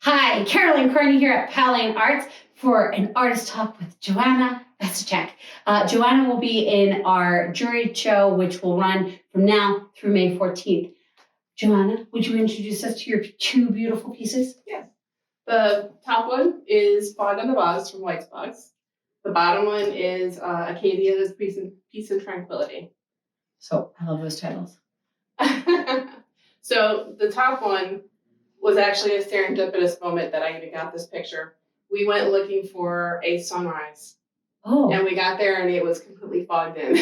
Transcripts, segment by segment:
Hi, Carolyn Kearney here at Powell Arts for an artist talk with Johanna Vasicek. Johanna will be in our juried show, which will run from now through May 14th. Johanna, would you introduce us to your two beautiful pieces? Yes. The top one is Fog on the Bogs from Bogs. The bottom one is Acadia's Peace and Tranquility. So I love those titles. So the top one was actually a serendipitous moment that I even got this picture. We went looking for a sunrise. Oh. And we got there and it was completely fogged in.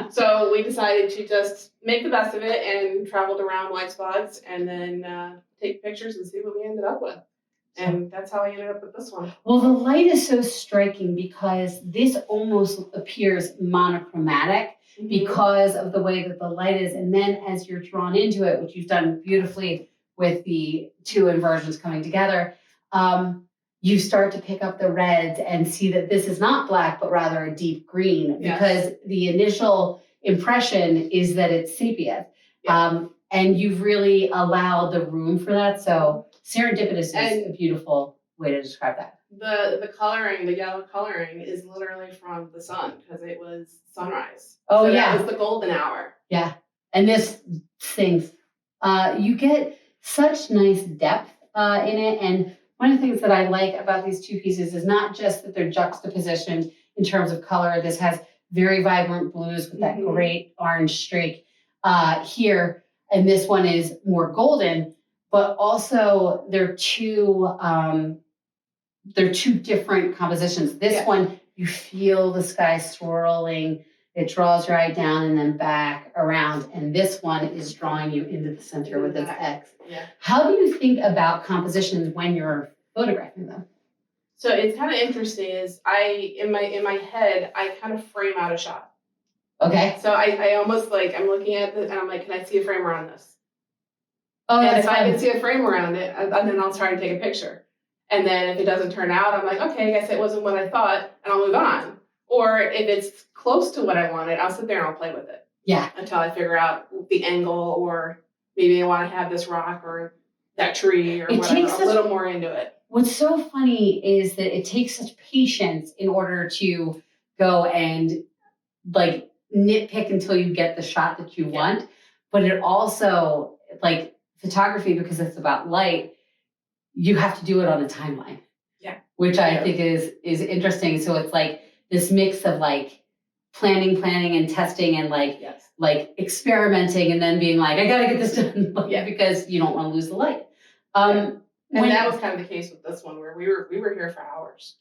So we decided to just make the best of it and traveled around Bogs and then take pictures and see what we ended up with. And that's how I ended up with this one. Well, the light is so striking because this almost appears monochromatic because of the way that the light is. And then as you're drawn into it, which you've done beautifully with the two inversions coming together, you start to pick up the reds and see that this is not black, but rather a deep green, because the initial impression is that it's sepia. And you've really allowed the room for that. So serendipitous is a beautiful way to describe that. The coloring, the yellow coloring, is literally from the sun because it was sunrise. Oh, so yeah. That was the golden hour. Yeah. And this sings. You get such nice depth in it. And one of the things that I like about these two pieces is not just that they're juxtapositioned in terms of color. This has very vibrant blues with that great orange streak here. And this one is more golden, but also they're two different compositions. This one, you feel the sky swirling. It draws your eye down and then back around. And this one is drawing you into the center with its X. Yeah. How do you think about compositions when you're photographing them? So it's kind of interesting is in my head, I kind of frame out a shot. Okay. So I almost I'm looking at it and I'm like, can I see a frame around this? Oh, and if I can see a frame around it, then I'll try to take a picture. And then if it doesn't turn out, I'm like, okay, I guess it wasn't what I thought, and I'll move on. Or if it's close to what I wanted, I'll sit there and I'll play with it. Yeah. Until I figure out the angle, or maybe I want to have this rock or that tree or whatever. A little more into it. What's so funny is that it takes such patience in order to go and nitpick until you get the shot that you want. But it also, photography, because it's about light, you have to do it on a timeline. Yeah. Which I think is interesting. So it's this mix of planning and testing and experimenting and then being I gotta get this done because you don't want to lose the light. And that was kind of the case with this one where we were here for hours.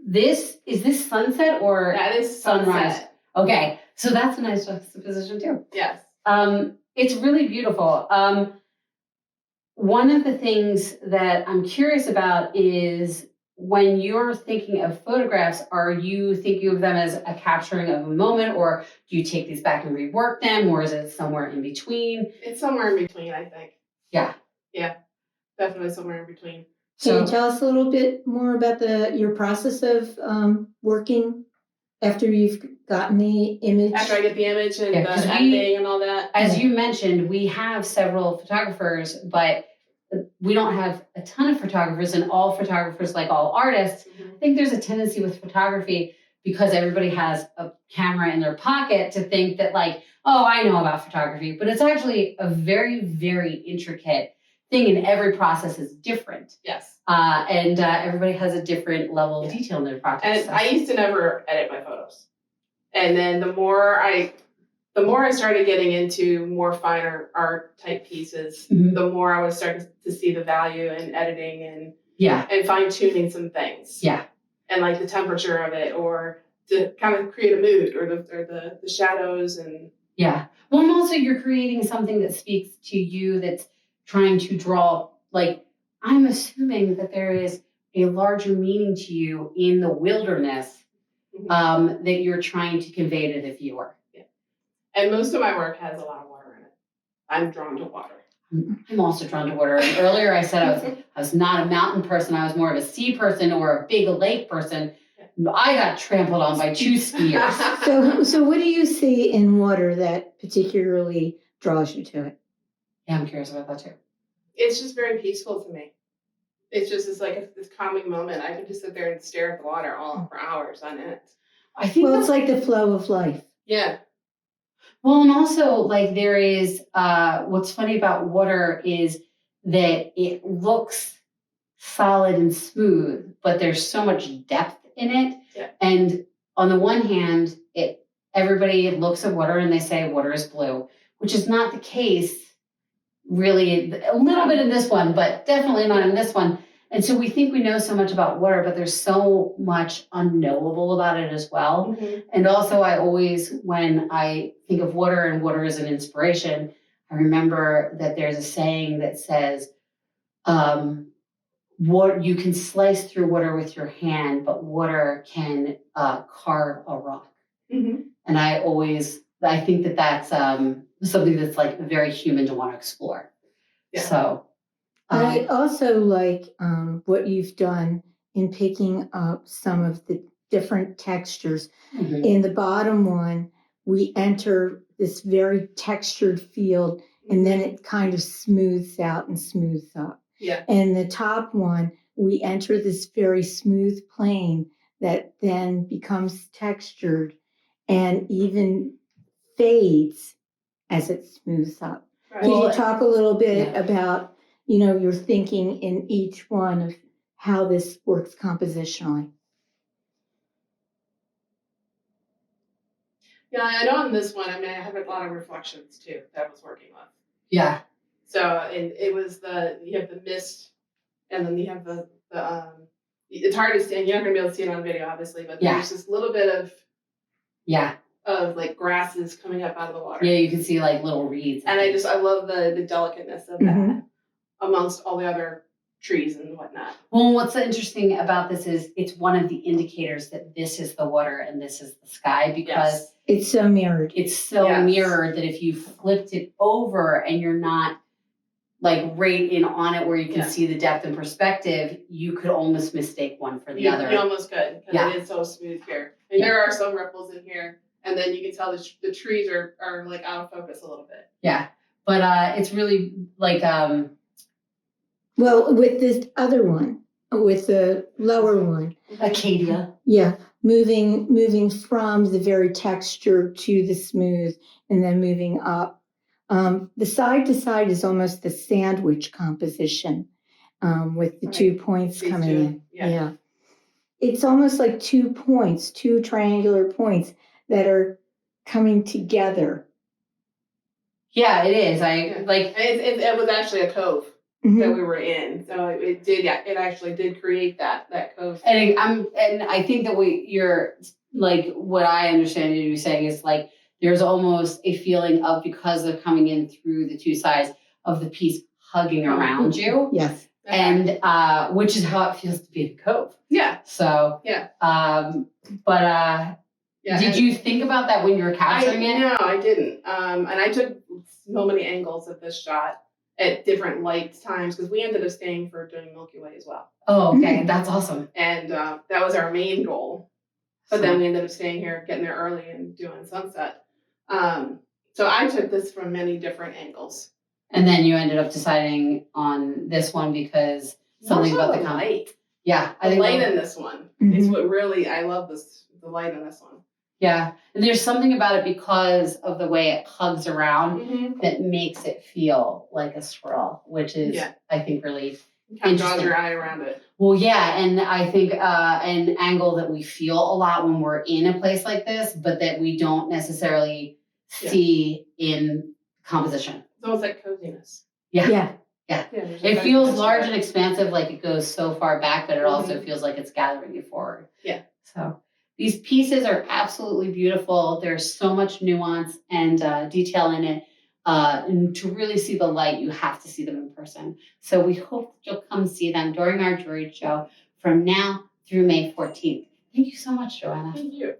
Is this sunset or that is sunrise? Sunset. Okay, so that's a nice juxtaposition too. Yes. It's really beautiful. One of the things that I'm curious about is when you're thinking of photographs, are you thinking of them as a capturing of a moment, or do you take these back and rework them, or is it somewhere in between? It's somewhere in between, I think. Yeah. Yeah, definitely somewhere in between. Can you tell us a little bit more about your process of working after you've gotten the image? After I get the image and the editing and all that. As you mentioned, we have several photographers, but we don't have a ton of photographers, and all photographers, like all artists, I think there's a tendency with photography, because everybody has a camera in their pocket, to think that oh, I know about photography, but it's actually a very, very intricate thing, and every process is different. Yes. And everybody has a different level of detail in their process. And I used to never edit my photos. And then the more I started getting into more finer art type pieces, the more I was starting to see the value in editing and fine tuning some things. Yeah. And the temperature of it, or to kind of create a mood, or the shadows and. Yeah. Well, and also you're creating something that speaks to you, that's trying to draw, I'm assuming that there is a larger meaning to you in the wilderness that you're trying to convey to the viewer. Yeah. And most of my work has a lot of water in it. I'm drawn to water. I'm also drawn to water. And earlier I said I was not a mountain person. I was more of a sea person or a big lake person. I got trampled on by two skiers. So what do you see in water that particularly draws you to it? Yeah, I'm curious about that too. It's just very peaceful to me. It's like this calming moment. I can just sit there and stare at the water all for hours on end. I think Well, it's like the flow of life. Yeah. Well, and also like there is what's funny about water is that it looks solid and smooth, but there's so much depth in it. Yeah. And on the one hand, everybody looks at water and they say water is blue, which is not the case really. A little bit in this one, but definitely not in this one. And so we think we know so much about water, but there's so much unknowable about it as well. Mm-hmm. And also I always, when I think of water and water as an inspiration, I remember that there's a saying that says, what you can slice through water with your hand, but water can carve a rock. Mm-hmm. And I think that that's something that's like very human to want to explore. Yeah. So I also like what you've done in picking up some of the different textures. mhm. In the bottom one, we enter this very textured field, and then it kind of smooths out and smooths up. Yeah. And the top one, we enter this very smooth plane that then becomes textured and even fades as it smooths up. Right. Can Well, you talk a little bit yeah. about, your thinking in each one of how this works compositionally? Yeah, I know on this one, I have a lot of reflections too that I was working with. Yeah. So, and it was you have the mist, and then you have the it's hard to see, and you're not gonna be able to see it on video, obviously, but Yeah. there's this little bit of Yeah. like grasses coming up out of the water. Yeah, you can see like little reeds. And I love the delicateness of that amongst all the other trees and whatnot. Well, what's interesting about this is it's one of the indicators that this is the water and this is the sky, because It's so mirrored. it's so mirrored that if you flipped it over and you're not like right in on it where you can see the depth and perspective, you could almost mistake one for the other. You almost could, because Yeah. it is so smooth here. And there are some ripples in here, and then you can tell the trees are like out of focus a little bit. Yeah, but it's really like Well, with this other one, with the lower one, Acadia. yeah, moving from the very texture to the smooth, and then moving up. The side to side is almost the sandwich composition, with the 2 points These coming two, in. yeah. It's almost like 2 points, 2 triangular points that are coming together. Yeah, it is. It was actually a cove that we were in, so it actually did create that cove. And I think that you're like what I understand you to be saying is like there's almost a feeling of, because they're coming in through the two sides of the piece hugging around you. Yes. And which is how it feels to be in a cove. Yeah. So yeah. Did you think about that when you were capturing it? No, I didn't. And I took so many angles of this shot at different light times, because we ended up staying for doing Milky Way as well. Oh, okay. That's awesome. And that was our main goal. But then we ended up staying here, getting there early and doing sunset. So I took this from many different angles. And then you ended up deciding on this one because something about the light. Yeah. The light in this one is what really, I love the light in this one. Yeah. And there's something about it because of the way it hugs around that makes it feel like a swirl, which is, I think, really kind of draws your eye around it. Well, yeah. And I think an angle that we feel a lot when we're in a place like this, but that we don't necessarily see in composition. It's almost like coziness. Yeah. It feels large and expansive, like it goes so far back, but it also feels like it's gathering you forward. Yeah. So these pieces are absolutely beautiful. There's so much nuance and detail in it. And to really see the light, you have to see them in person. So we hope that you'll come see them during our jewelry show from now through May 14th. Thank you so much, Johanna. Thank you.